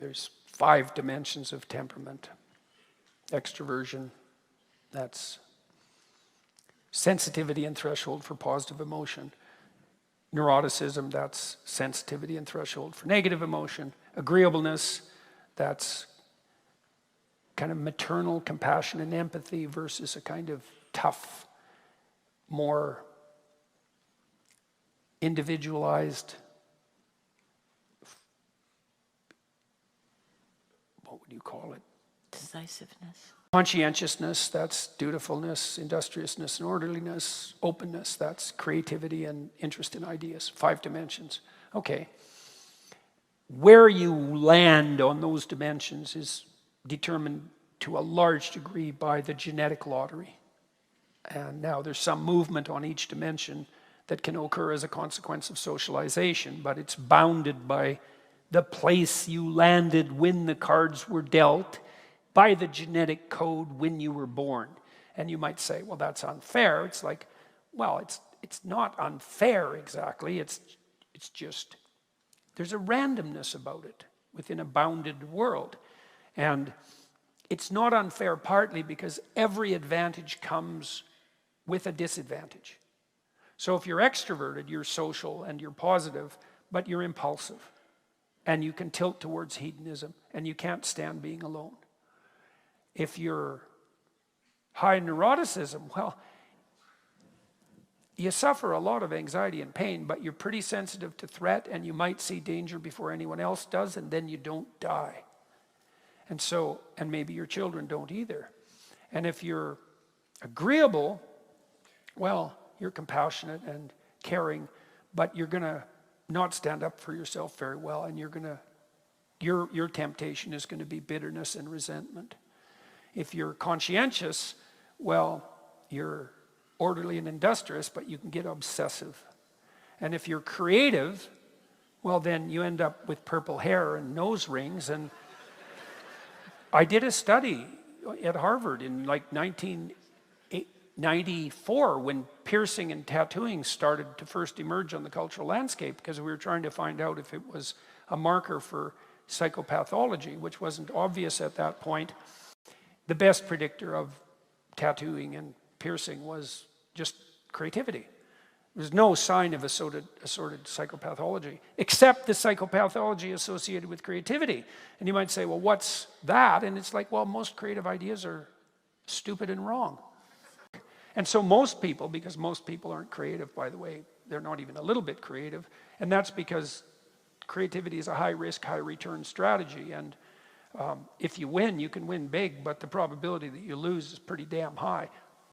There's 5 dimensions of temperament. Extroversion, that's sensitivity and threshold for positive emotion. Neuroticism, that's sensitivity and threshold for negative emotion. Agreeableness, that's kind of maternal compassion and empathy versus a kind of tough, more individualized, what would you call it? Decisiveness. Conscientiousness, that's dutifulness. Industriousness and orderliness. Openness, that's creativity and interest in ideas. 5 dimensions. Okay. Where you land on those dimensions is determined to a large degree by the genetic lottery. And now there's some movement on each dimension that can occur as a consequence of socialization, but it's bounded by the place you landed when the cards were dealt, by the genetic code when you were born. And you might say, well, that's unfair. It's like, well, it's not unfair exactly. It's just, there's a randomness about it within a bounded world. And it's not unfair partly because every advantage comes with a disadvantage. So if you're extroverted, you're social and you're positive, but you're impulsive. And you can tilt towards hedonism, and you can't stand being alone. If you're high neuroticism, well, you suffer a lot of anxiety and pain, but you're pretty sensitive to threat, and you might see danger before anyone else does, and then you don't die. And so, and maybe your children don't either. And if you're agreeable, well, you're compassionate and caring, but you're going to not stand up for yourself very well, and your temptation is going to be bitterness and resentment. If you're conscientious, well, you're orderly and industrious, but you can get obsessive. And if you're creative, well, then you end up with purple hair and nose rings. And I did a study at Harvard in like 1994 when piercing and tattooing started to first emerge on the cultural landscape, because we were trying to find out if it was a marker for psychopathology, which wasn't obvious at that point. The best predictor of tattooing and piercing was just creativity. There's no sign of assorted psychopathology, except the psychopathology associated with creativity. And you might say, well, what's that? And it's like, well, most creative ideas are stupid and wrong. And so most people, because most people aren't creative, by the way, they're not even a little bit creative, and that's because creativity is a high-risk, high-return strategy, and if you win, you can win big, but the probability that you lose is pretty damn high.